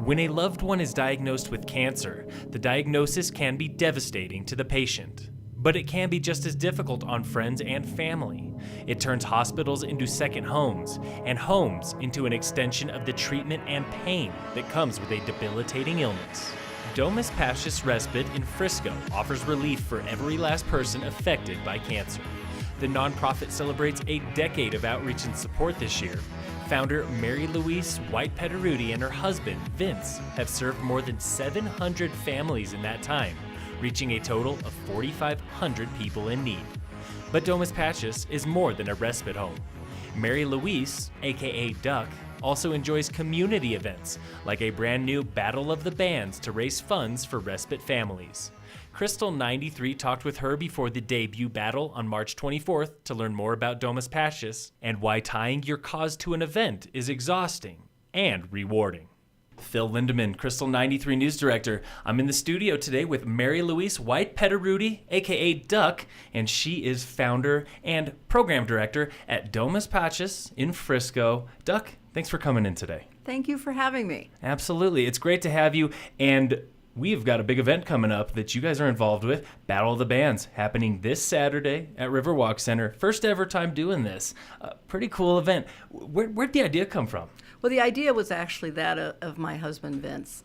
When a loved one is diagnosed with cancer, the diagnosis can be devastating to the patient. But it can be just as difficult on friends and family. It turns hospitals into second homes, and homes into an extension of the treatment and pain that comes with a debilitating illness. Domus Pacis Respite in Frisco offers relief for every last person affected by cancer. The nonprofit celebrates a decade of outreach and support this year. Founder Marylouise White-Petteruti and her husband, Vince, have served more than 700 families in that time, reaching a total of 4,500 people in need. But Domus Pacis is more than a respite home. Marylouise, aka Duck, also enjoys community events, like a brand new Battle of the Bands to raise funds for respite families. Krystal 93 talked with her before the debut battle on March 24th to learn more about Domus Pacis and why tying your cause to an event is exhausting and rewarding. Phil Lindeman, Krystal 93 News Director. I'm in the studio today with Marylouise White-Petteruti, aka Duck, and she is founder and program director at Domus Pacis in Frisco. Duck, thanks for coming in today. Thank you for having me. Absolutely. It's great to have you, and we've got a big event coming up that you guys are involved with, Battle of the Bands, happening this Saturday at Riverwalk Center. First ever time doing this. Pretty cool event. Where'd the idea come from? Well, the idea was actually that of my husband, Vince.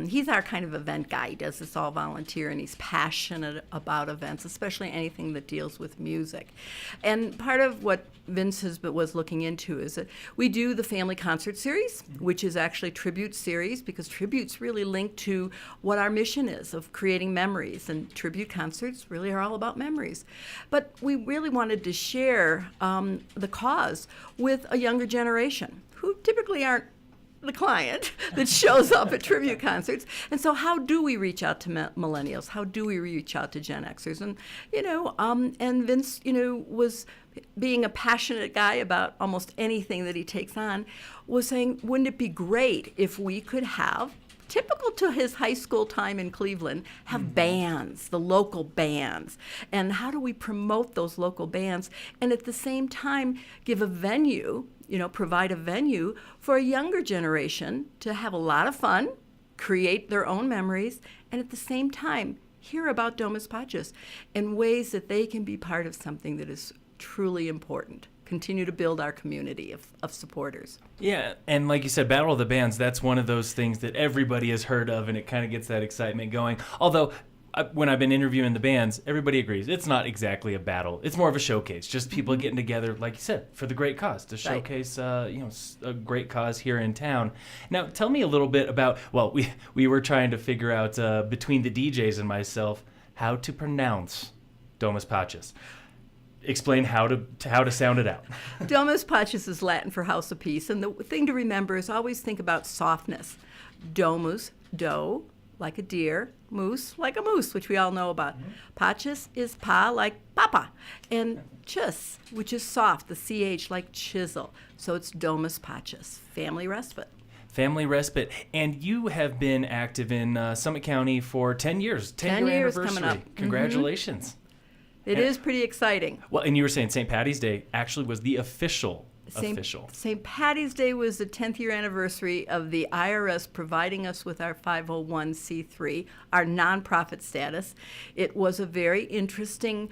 He's our kind of event guy. He does this all volunteer, and he's passionate about events, especially anything that deals with music. And part of what Vince was looking into is that we do the family concert series, which is actually a tribute series, because tributes really link to what our mission is of creating memories, and tribute concerts really are all about memories. But we really wanted to share the cause with a younger generation who typically aren't the client that shows up at tribute concerts. And so how do we reach out to millennials? How do we reach out to Gen Xers? And, and Vince, was being a passionate guy about almost anything that he takes on, was saying, wouldn't it be great if we could have, typical to his high school time in Cleveland, have bands, the local bands. And how do we promote those local bands and at the same time give a venue, provide a venue for a younger generation to have a lot of fun, create their own memories, and at the same time hear about Domus Pacis in ways that they can be part of something that is truly important. Continue to build our community of supporters. Yeah, and like you said, Battle of the Bands, that's one of those things that everybody has heard of, and it kind of gets that excitement going. Although, when I've been interviewing the bands, everybody agrees it's not exactly a battle. It's more of a showcase, just people getting together, like you said, for the great cause, to showcase a great cause here in town. Now, tell me a little bit about, well, we were trying to figure out, between the DJs and myself, how to pronounce Domus Pacis. Explain how to sound it out. Domus Pacis is Latin for house of peace, and the thing to remember is always think about softness. Domus, do, like a deer, moose, like a moose, which we all know about. Pacis is pa, like papa, and chis, which is soft, the CH, like chisel. So it's Domus Pacis, Family Respite. Family Respite. And you have been active in Summit County for 10 years. 10 years anniversary. coming up. Congratulations. It is pretty exciting. Well, and you were saying St. Patty's Day actually was the official. St. Patty's Day was the 10th year anniversary of the IRS providing us with our 501c3, our nonprofit status. It was a very interesting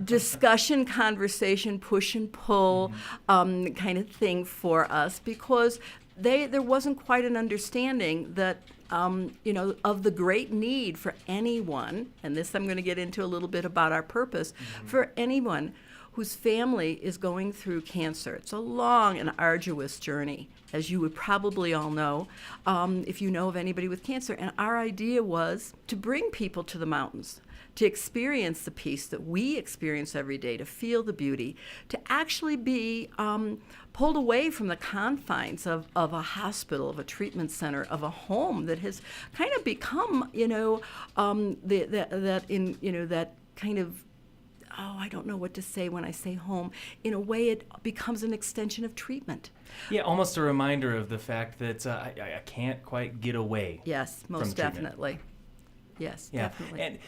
discussion, conversation, push and pull kind of thing for us, because there wasn't quite an understanding that of the great need for anyone, and this I'm going to get into a little bit about our purpose, for anyone whose family is going through cancer. It's a long and arduous journey, as you would probably all know, if you know of anybody with cancer. And our idea was to bring people to the mountains, to experience the peace that we experience every day, to feel the beauty, to actually be pulled away from the confines of a hospital, of a treatment center, of a home that has kind of become, that kind of, I don't know what to say when I say home. In a way, it becomes an extension of treatment. Yeah, almost a reminder of the fact that I can't quite get away. Yes, most definitely. Yes, yeah. Definitely.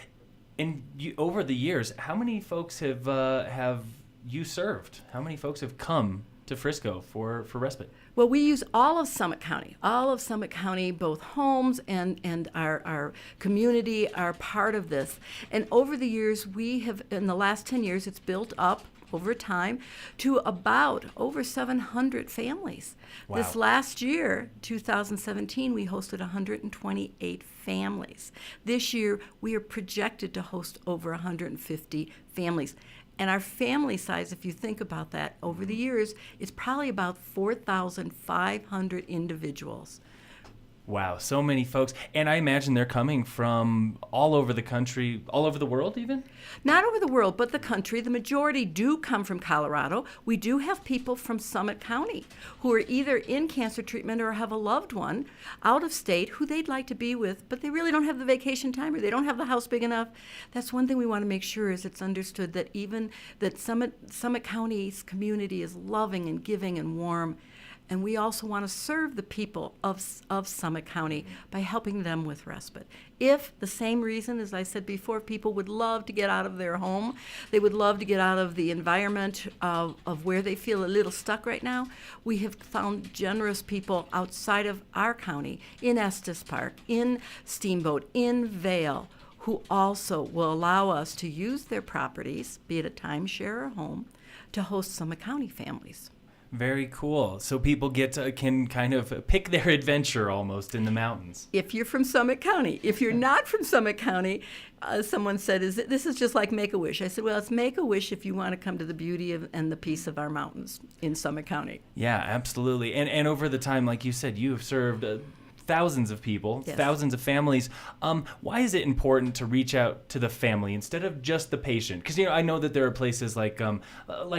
And you, over the years, how many folks have you served? How many folks have come to Frisco for respite? Well, we use all of Summit County, both homes and our community are part of this. And over the years, we have, in the last 10 years, it's built up over time to about over 700 families. Wow. This last year, 2017, we hosted 128 families. This year, we are projected to host over 150 families. And our family size, if you think about that, over the years, it's probably about 4,500 individuals. Wow, so many folks. And I imagine they're coming from all over the country, all over the world even? Not over the world, but the country. The majority do come from Colorado. We do have people from Summit County who are either in cancer treatment or have a loved one out of state who they'd like to be with, but they really don't have the vacation time or they don't have the house big enough. That's one thing we want to make sure is it's understood that even that Summit County's community is loving and giving and warm. And we also want to serve the people of Summit County by helping them with respite. If the same reason, as I said before, people would love to get out of their home, they would love to get out of the environment of where they feel a little stuck right now, we have found generous people outside of our county, in Estes Park, in Steamboat, in Vail, who also will allow us to use their properties, be it a timeshare or home, to host Summit County families. Very cool. So people can kind of pick their adventure almost in the mountains. If you're from Summit County. If you're not from Summit County, someone said, this is just like Make-A-Wish. I said, well, it's Make-A-Wish if you want to come to the beauty and the peace of our mountains in Summit County. Yeah, absolutely. And over the time, like you said, you have served thousands of people, yes, thousands of families. Why is it important to reach out to the family instead of just the patient? Because I know that there are places like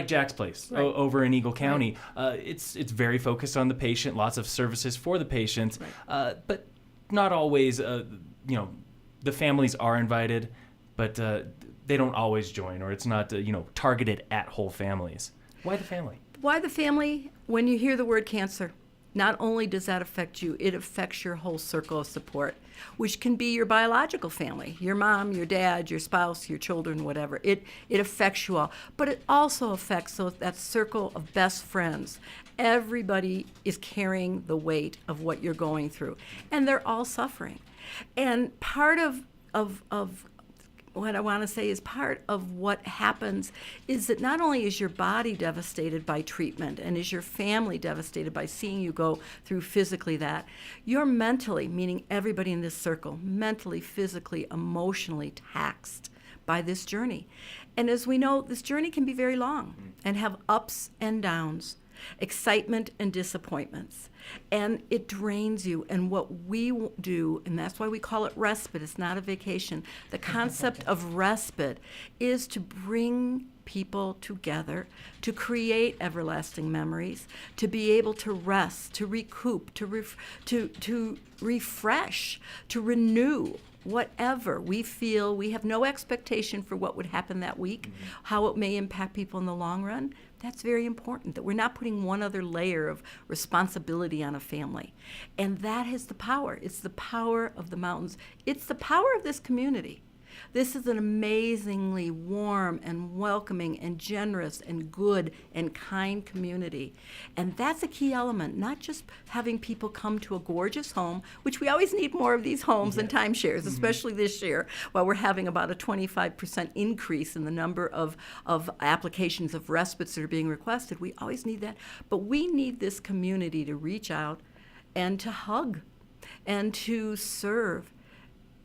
Jack's Place, right, over in Eagle County. Right. It's very focused on the patient, lots of services for the patients, right, but not always. The families are invited, but they don't always join, or it's not targeted at whole families. Why the family? Why the family? When you hear the word cancer, not only does that affect you, it affects your whole circle of support, which can be your biological family, your mom, your dad, your spouse, your children, whatever. It affects you all. But it also affects that circle of best friends. Everybody is carrying the weight of what you're going through, and they're all suffering. And part of what I want to say is part of what happens is that not only is your body devastated by treatment and is your family devastated by seeing you go through physically that, you're mentally, meaning everybody in this circle, mentally, physically, emotionally taxed by this journey. And as we know, this journey can be very long and have ups and downs, excitement and disappointments. And it drains you. And what we do, and that's why we call it respite, it's not a vacation. The concept of respite is to bring people together, to create everlasting memories, to be able to rest, to recoup, to refresh, to renew. Whatever we feel, we have no expectation for what would happen that week, how it may impact people in the long run. That's very important, that we're not putting one other layer of responsibility on a family. And that is the power. It's the power of the mountains. It's the power of this community. This is an amazingly warm and welcoming and generous and good and kind community. And that's a key element, not just having people come to a gorgeous home, which we always need more of these homes and timeshares, especially this year, while we're having about a 25% increase in the number of applications of respites that are being requested. We always need that. But we need this community to reach out and to hug and to serve.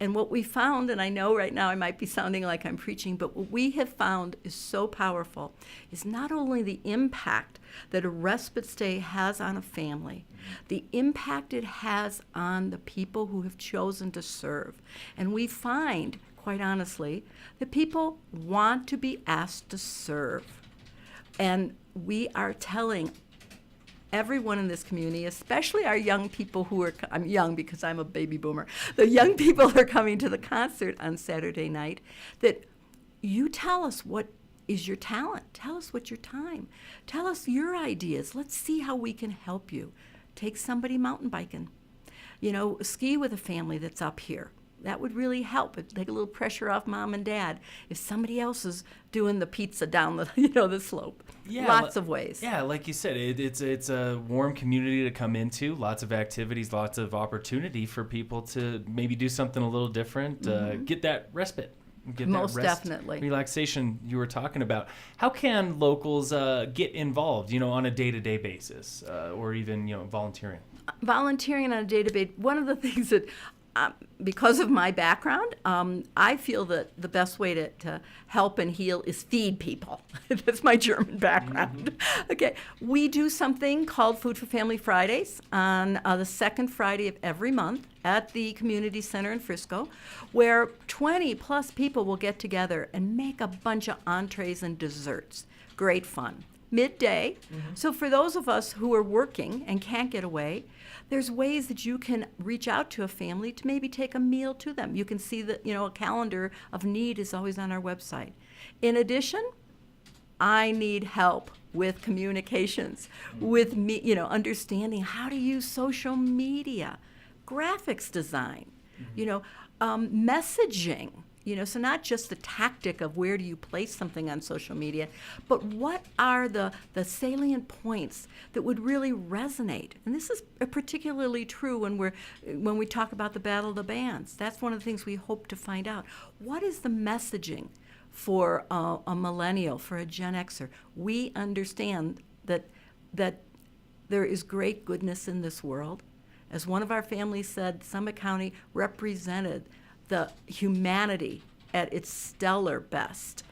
And what we found, and I know right now I might be sounding like I'm preaching, but what we have found is so powerful is not only the impact that a respite stay has on a family, the impact it has on the people who have chosen to serve. And we find, quite honestly, that people want to be asked to serve. And we are telling everyone in this community, especially our young people I'm young because I'm a baby boomer, the young people who are coming to the concert on Saturday night, that you tell us what is your talent. Tell us what's your time. Tell us your ideas. Let's see how we can help you. Take somebody mountain biking. Ski with a family that's up here. That would really help. It'd take a little pressure off mom and dad if somebody else is doing the pizza down the the slope. Yeah, lots of ways. Yeah, like you said, it's a warm community to come into. Lots of activities, lots of opportunity for people to maybe do something a little different. Get that respite. Get Most that rest, definitely. relaxation you were talking about. How can locals get involved? On a day-to-day basis, or even volunteering. Volunteering on a day-to-day. One of the things that because of my background, I feel that the best way to help and heal is feed people. That's my German background. Okay, we do something called Food for Family Fridays on the second Friday of every month at the community center in Frisco, where 20 plus people will get together and make a bunch of entrees and desserts. Great fun. Midday. So for those of us who are working and can't get away, there's ways that you can reach out to a family to maybe take a meal to them. You can see that, a calendar of need is always on our website. In addition, I need help with communications, with me, understanding how to use social media, graphics design, messaging. So not just the tactic of where do you place something on social media, but what are the salient points that would really resonate? And this is particularly true when we talk about the Battle of the Bands. That's one of the things we hope to find out. What is the messaging for a millennial, for a Gen Xer? We understand that there is great goodness in this world. As one of our families said, Summit County represented the humanity at its stellar best.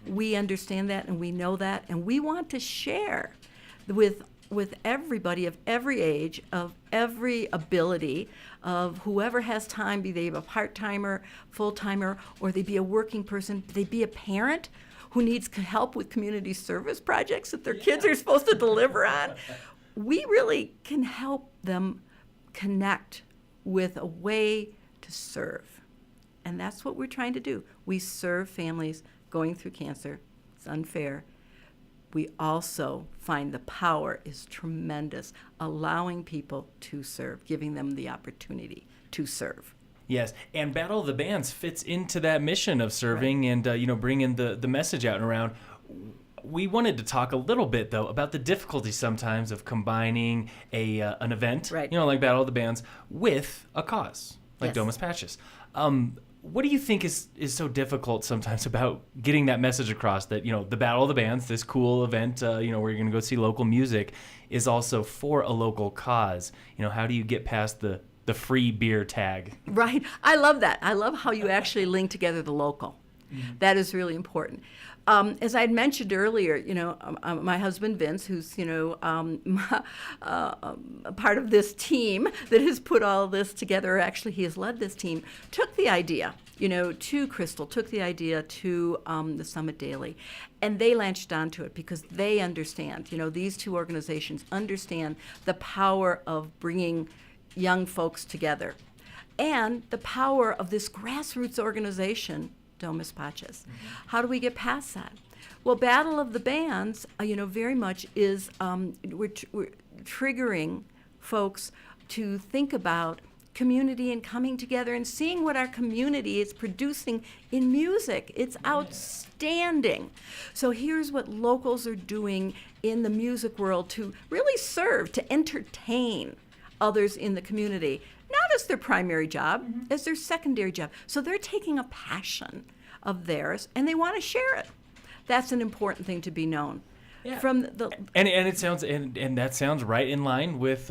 We understand that and we know that, and we want to share with everybody of every age, of every ability, of whoever has time, be they a part-timer, full-timer, or they be a working person, they be a parent who needs help with community service projects that their kids are supposed to deliver on. We really can help them connect with a way to serve. And that's what we're trying to do. We serve families going through cancer. It's unfair. We also find the power is tremendous, allowing people to serve, giving them the opportunity to serve. Yes, and Battle of the Bands fits into that mission of serving and bringing the message out and around. We wanted to talk a little bit, though, about the difficulty sometimes of combining an event, like Battle of the Bands, with a cause, like Domus Pacis. What do you think is so difficult sometimes about getting that message across that, the Battle of the Bands, this cool event, where you're going to go see local music, is also for a local cause? How do you get past the free beer tag? Right. I love that. I love how you actually link together the local. That is really important. As I had mentioned earlier, my husband Vince, who's a part of this team that has put all this together. Actually, he has led this team. Took the idea, to Krystal. Took the idea to the Summit Daily, and they latched onto it because they understand. These two organizations understand the power of bringing young folks together, and the power of this grassroots organization, Domus Pacis. How do we get past that? Well, Battle of the Bands, very much is we're triggering folks to think about community and coming together and seeing what our community is producing in music. It's outstanding. So here's what locals are doing in the music world to really serve, to entertain others in the community. Not as their primary job, as their secondary job. So they're taking a passion of theirs and they want to share it. That's an important thing to be known. Yeah. From the and it sounds and that sounds right in line with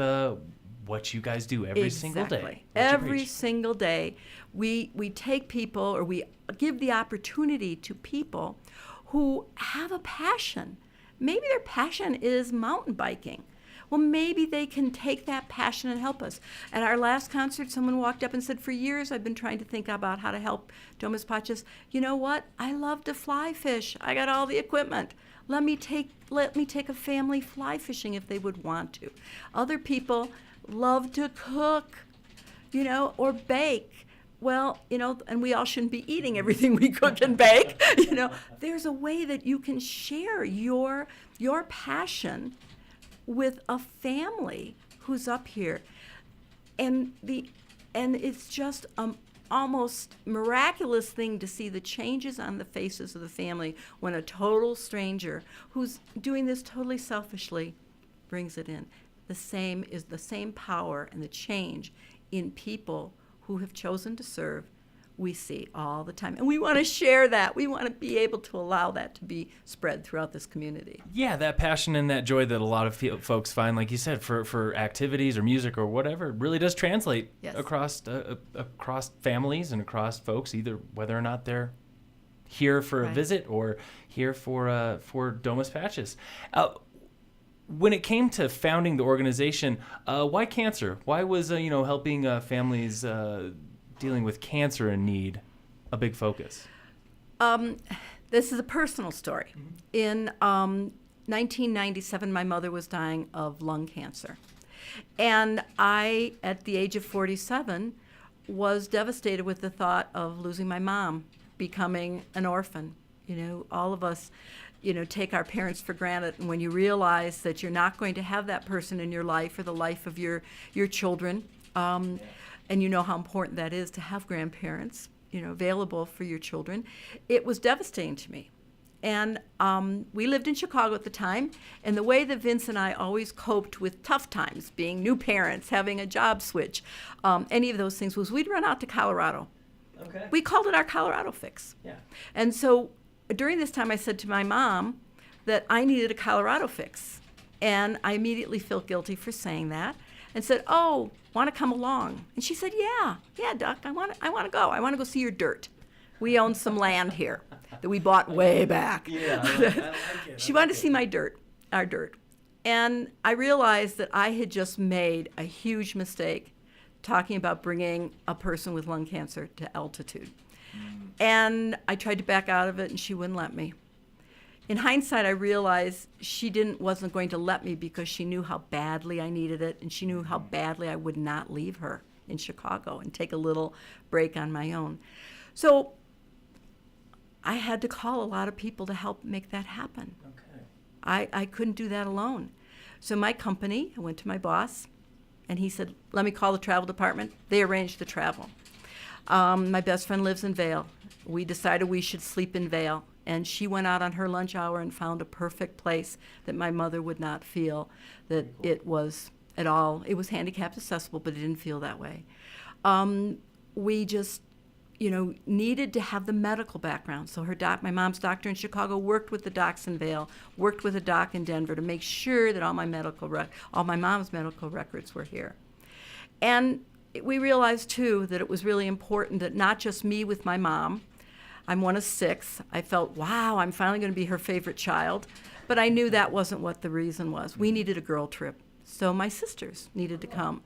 what you guys do every single day. Every single day, we take people, or we give the opportunity to people who have a passion. Maybe their passion is mountain biking. Well, maybe they can take that passion and help us. At our last concert, someone walked up and said, for years I've been trying to think about how to help Domus Pacis. You know what? I love to fly fish. I got all the equipment. Let me take a family fly fishing if they would want to. Other people love to cook, or bake. Well, and we all shouldn't be eating everything we cook and bake. There's a way that you can share your passion with a family who's up here, and it's just almost miraculous thing to see the changes on the faces of the family when a total stranger who's doing this totally selfishly brings it in. The same power and the change in people who have chosen to serve we see all the time. And we want to share that. We want to be able to allow that to be spread throughout this community. Yeah, that passion and that joy that a lot of folks find, like you said, for activities or music or whatever, really does translate across families and across folks, either whether or not they're here for a visit or here for Domus Pacis. When it came to founding the organization, why cancer? Why was helping families dealing with cancer in need a big focus? This is a personal story. In 1997, my mother was dying of lung cancer. And I, at the age of 47, was devastated with the thought of losing my mom, becoming an orphan. All of us, take our parents for granted. And when you realize that you're not going to have that person in your life or the life of your children, and you know how important that is to have grandparents, available for your children, it was devastating to me. And we lived in Chicago at the time, and the way that Vince and I always coped with tough times, being new parents, having a job switch, any of those things, was we'd run out to Colorado. Okay. We called it our Colorado fix. Yeah. And so during this time, I said to my mom that I needed a Colorado fix. And I immediately felt guilty for saying that and said, "Oh, want to come along?" And she said, yeah, Duck, I want to go. I want to go see your dirt. We own some land here that we bought way back. Yeah, I like it. She wanted to see our dirt. And I realized that I had just made a huge mistake talking about bringing a person with lung cancer to altitude. And I tried to back out of it, and she wouldn't let me. In hindsight, I realized she wasn't going to let me because she knew how badly I needed it, and she knew how badly I would not leave her in Chicago and take a little break on my own. So I had to call a lot of people to help make that happen. Okay. I couldn't do that alone. So my company, I went to my boss, and he said, "Let me call the travel department." They arranged the travel. My best friend lives in Vail. We decided we should sleep in Vail. And she went out on her lunch hour and found a perfect place that my mother would not feel that it was at all. It was handicapped accessible, but it didn't feel that way. We just, needed to have the medical background. So my mom's doctor in Chicago worked with the docs in Vail, worked with a doc in Denver to make sure that all my mom's medical records were here. And we realized, too, that it was really important that not just me with my mom. I'm one of 6. I felt, wow, I'm finally going to be her favorite child. But I knew that wasn't what the reason was. We needed a girl trip. So my sisters needed to come.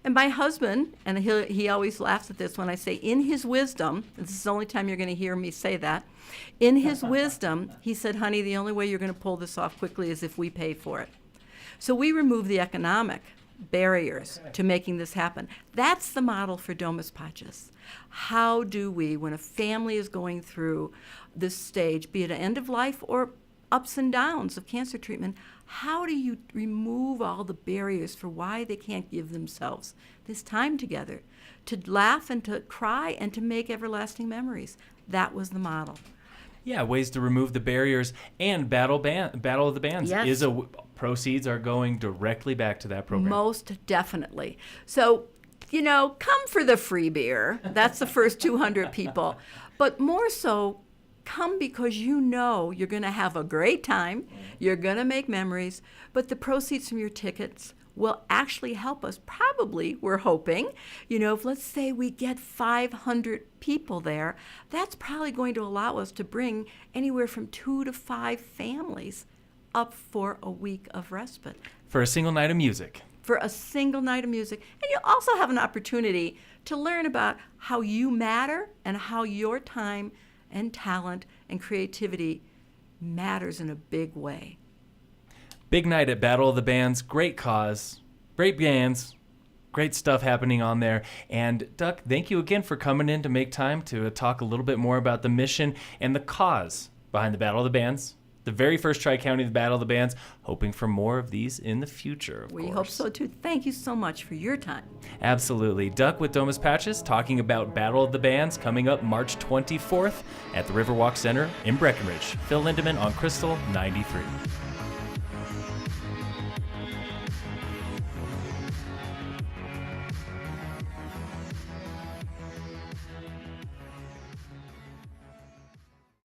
And my husband, and he always laughs at this when I say, in his wisdom, this is the only time you're going to hear me say that, in his wisdom, he said, "Honey, the only way you're going to pull this off quickly is if we pay for it." So we removed the economic barriers to making this happen. That's the model for Domus Pacis. How do we, when a family is going through this stage, be it an end of life or ups and downs of cancer treatment, how do you remove all the barriers for why they can't give themselves this time together to laugh and to cry and to make everlasting memories? That was the model. Yeah, ways to remove the barriers. And Battle of the Bands Yes. Proceeds are going directly back to that program. Most definitely. So, come for the free beer. That's the first 200 people. But more so, come because you're going to have a great time. You're going to make memories. But the proceeds from your tickets will actually help us. Probably, we're hoping, if let's say we get 500 people there, that's probably going to allow us to bring anywhere from 2 to 5 families up for a week of respite. For a single night of music. And you'll also have an opportunity to learn about how you matter and how your time and talent and creativity matters in a big way. Big night at Battle of the Bands. Great cause. Great bands. Great stuff happening on there. And Duck, thank you again for coming in to make time to talk a little bit more about the mission and the cause behind the Battle of the Bands The very first Tri-County Battle of the Bands, hoping for more of these in the future, of We course. hope so too. Thank you so much for your time. Absolutely. Duck with Domus Pacis talking about Battle of the Bands coming up March 24th at the Riverwalk Center in Breckenridge. Phil Lindemann on Krystal 93.